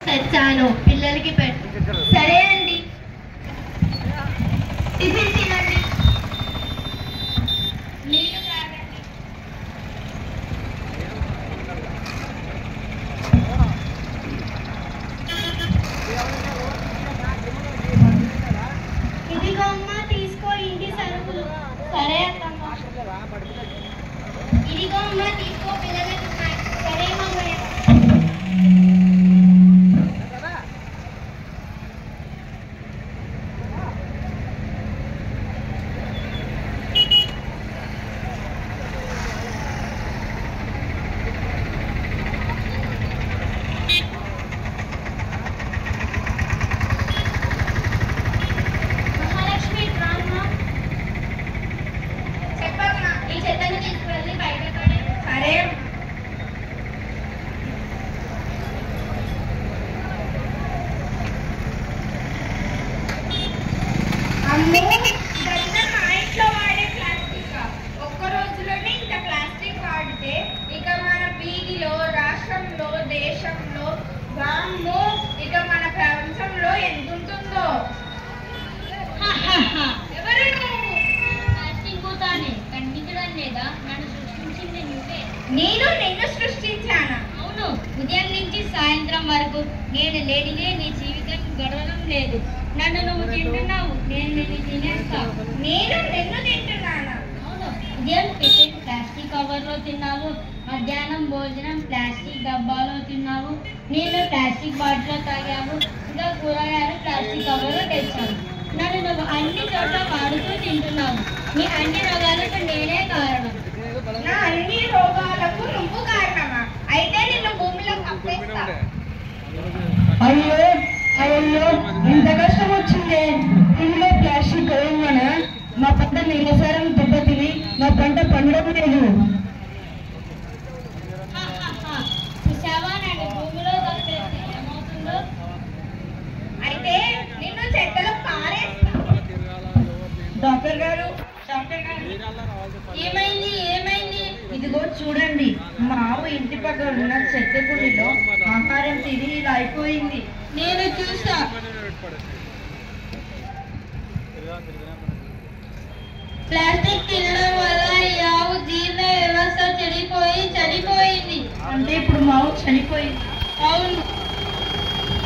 తెచ్చాను, పిల్లలకి పెట్టు. సరే అండి, టిఫిన్ తినండి. నీళ్ళు తాగండి. ఇదిగో అమ్మా, తీసుకో ఇంటి సరుకులు. సరే అత్తమ్మ. ఇదిగో అమ్మా, తీసుకో పిల్లలకి. సరే మామయ్య. నేను నిన్ను సృష్టించాను. అవును, ఉదయం నుంచి సాయంత్రం వరకు నేను లేనిదే నీ జీవితం గడవడం లేదు. నన్ను నువ్వు తింటున్నావు, నేను నిన్ను తినేస్తావు. నేను నిన్ను తింటున్నాను. అవును, ఉదయం టిఫిన్ ప్లాస్టిక్ కవర్లో తిన్నావు, మధ్యాహ్నం భోజనం ప్లాస్టిక్ డబ్బాలో తిన్నావు, నీళ్ళు ప్లాస్టిక్ బాటిల్లో తాగావు, ఇంకా కూరగాయలు ప్లాస్టిక్ కవర్లో తెచ్చావు. నన్ను నువ్వు అన్ని చోట్ల వాడుతూ తింటున్నావు. నీ అన్ని రోగాలకు నేనే కారణం. నా అన్ని రోగాలకు నువ్వు కారణమా? అయితే నిన్ను భూమిలో కప్పేస్తా. అయ్యో అయ్యో, ఇంత కష్టం వచ్చిందే. ఇందులో ప్లాస్టిక్ వేయమన మా పంట నిరసారం దెబ్బతిని మా పంట పండడం లేదు. చూసావా, నన్ను భూమిలో కలిపేస్తే ఏమవుతుందో? అయితే నిన్ను చెత్తలో పారేస్తా. డాక్టర్ గారు, డాక్టర్ గారు, ఏమైంది? ఏమైంది? ఇదిగో చూడండి, మా ఆవు ఇంటి పక్కన ఉన్న చెత్త కుండీలో ఆహారం తిని ఇలా అయిపోయింది. నేను చూసా. ప్లాస్టిక్ తినడం వల్ల ఈ ఆవు జీర్ణ వ్యవస్థ చనిపోయింది. అంటే ఇప్పుడు మా ఆవు చనిపోయింది? అవును.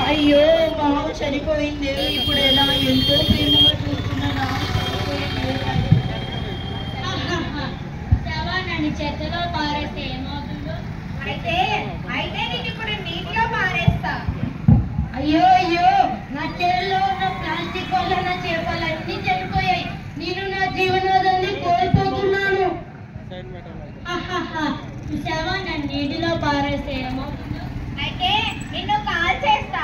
అయ్యో, మా ఆవు చనిపోయింది. ఇప్పుడు ఎలా? ఎంతో ప్రేమగా చూస్తున్నాను. నన్ను చెత్తలో పారేస్తే ఏమవుతుందో? అయితే నేను ఇప్పుడు నీటిలో పారేస్తా. అయ్యో అయ్యో, నా చెరువులో ఉన్న ప్లాస్టిక్ వల్ల నా చేపలన్నీ చనిపోయాయి. నేను నా జీవనోపాధిని కోల్పోతున్నాను. చూసావా, నన్ను నీటిలో పారేస్తే ఏమవుతుందో? అయితే నిన్ను కాల్ చేస్తా.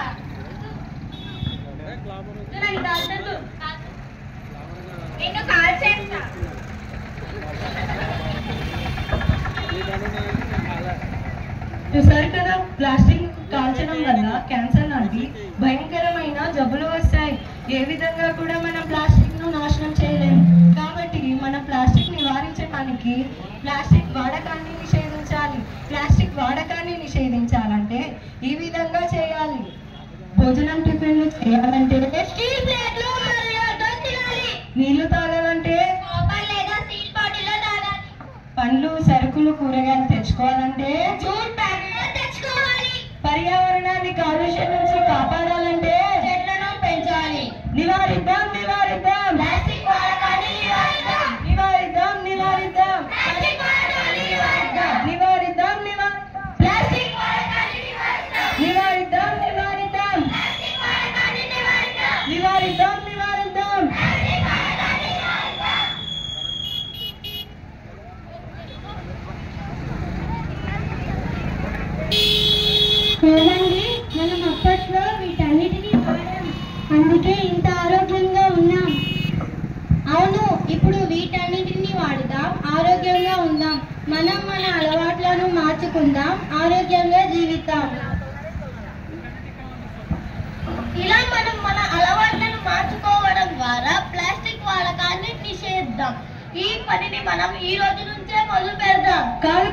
నన్ను కాల్చొద్దు. నిన్ను కాల్ చేస్తా. చూసారు కదా, ప్లాస్టిక్ కాల్చడం వల్ల క్యాన్సర్ లాంటి భయంకరమైన జబ్బులు వస్తాయి. ఏ విధంగా కూడా మనం ప్లాస్టిక్ ను నాశనం చేయలేము. కాబట్టి మన ప్లాస్టిక్ నివారించడానికి ప్లాస్టిక్ వాడకాన్ని నిషేధించాలి. ప్లాస్టిక్ వాడకాన్ని నిషేధించాలంటే ఈ విధంగా చేయాలి. భోజనం టిఫిన్లు చేయాలంటే స్టీల్ ప్లేట్లు తినాలి. నీళ్లు తాగాలంటే కాపర్ లేదా స్టీల్ బాటిల్లో తాగాలి. పండ్లు, సరుకులు, కూరగాయలు తెచ్చుకోవాలంటే జూట్ ప్యాకెట్లో తెచ్చుకోవాలి. పర్యావరణాన్ని కాలుష్యం నుంచి కాపాడాలంటే చెట్లను పెంచాలి. నివారిద్దాం నివారిద్దాం ప్లాస్టిక్ వాడకాన్ని నివారిద్దాం. నివారిద్దాం నివారిద్దాం ప్లాస్టిక్ వాడకాన్ని నివారిద్దాం. నివారిద్దాం ప్లాస్టిక్ వాడకాన్ని నివారిద్దాం. నివారిద్దాం నివారిద్దాం అవునండి, మనం అప్పట్లో వీటన్నిటినీ వాడాం, అందుకే ఇంత ఆరోగ్యంగా ఉన్నాం. అవును, ఇప్పుడు వీటన్నిటిని వాడుదాం, ఆరోగ్యంగా ఉందాం. మనం మన అలవాట్లను మార్చుకుందాం, ఆరోగ్యంగా జీవిద్దాం. ఇలా మనం మన అలవాట్లను మార్చుకోవడం ద్వారా ప్లాస్టిక్ వాడకాన్ని నిషేధిద్దాం. ఈ పనిని మనం ఈ రోజు నుంచే మొదలు పెడదాం.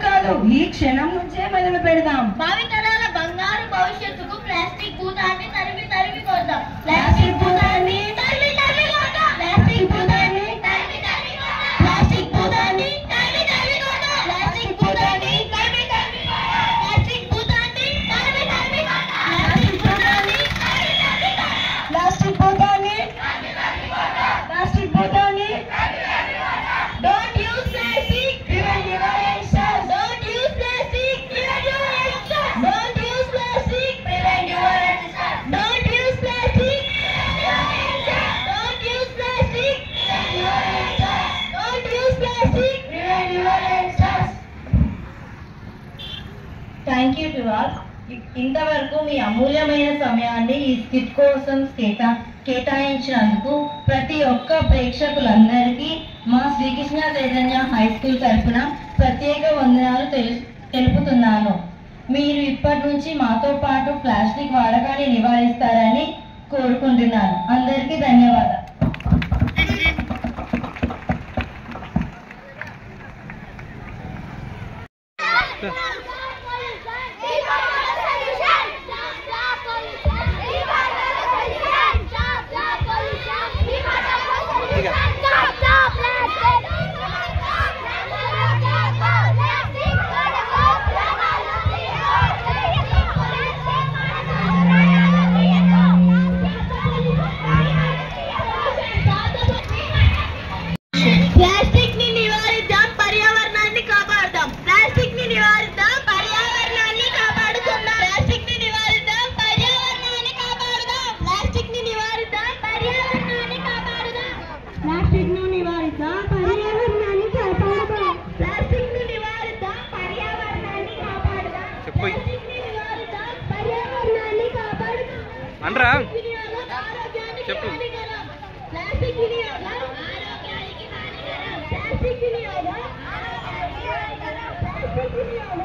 కాదు, ఈ క్షణం నుంచే మొదలు పెడదాం. భావితరాల బంగారు భవిష్యత్తుకు ప్లాస్టిక్ భూతాన్ని తరిమి తరిమి కొడదాం. ప్లాస్టిక్ భూతాన్ని తరిమి తరిమి కొడదాం. ప్లాస్టిక్ భూతాన్ని తరిమి తరిమి కొడదాం. ప్లాస్టిక్ భూతాన్ని తరిమి తరిమి కొడదాం. ప్లాస్టిక్ భూతాన్ని తరిమి తరిమి కొడదాం. ప్లాస్టిక్ భూతాన్ని తరిమి తరిమి కొడదాం. ప్లాస్టిక్ భూతాన్ని తరిమి తరిమి కొడదాం. ప్లాస్టిక్ భూతాన్ని ప్లాస్టిక్ భూతాన్ని Don't use plastic. prevent your actions. Don't use plastic. Prevent your actions. Don't use plastic. Prevent your actions. Don't use plastic. Don't use plastic. Don't use plastic. Prevent your actions. Thank you to all. ఇంతవరకు మీ అమూల్యమైన సమయాన్ని ఈ skit కోసం కేటాయించినందుకు ప్రతి ఒక్క ప్రేక్షకులందరికీ మా శ్రీకృష్ణ చైతన్య హై స్కూల్ తరఫున ప్రత్యేక వందనాలు తెలుపుతున్నాను. మీరు ఇప్పటి నుంచి మాతో పాటు ప్లాస్టిక్ వాడకాన్ని నివారిస్తారని కోరుకుంటున్నాను. అందరికీ ధన్యవాదాలు. ప్లాస్టిక్ ని నివారిద్దాం, పర్యావరణాన్ని కాపాడుదాం. ప్లాస్టిక్ ని నివారిద్దాం, పర్యావరణాన్ని కాపాడుకుందాం. ప్లాస్టిక్ ని నివారిద్దాం, పర్యావరణాన్ని కాపాడుదాం. ప్లాస్టిక్ ని నివారిద్దాం, పర్యావరణాన్ని కాపాడుదాం. ప్లాస్టిక్ ని నివారిద్దాం, పర్యావరణాన్ని కాపాడుదాం. ప్లాస్టిక్ ని నివారిద్దాం, పర్యావరణాన్ని కాపాడుదాం. ప్లాస్టిక్ ని నివారిద్దాం, పర్యావరణాన్ని కాపాడుదాం. అనరా చెప్పు. ప్లాస్టిక్ వినియోగం ఆరోగ్యానికి హానికరం. ప్లాస్టిక్ వినియోగం ఆరోగ్యానికి హానికరం. ప్లాస్టిక్ వినియోగం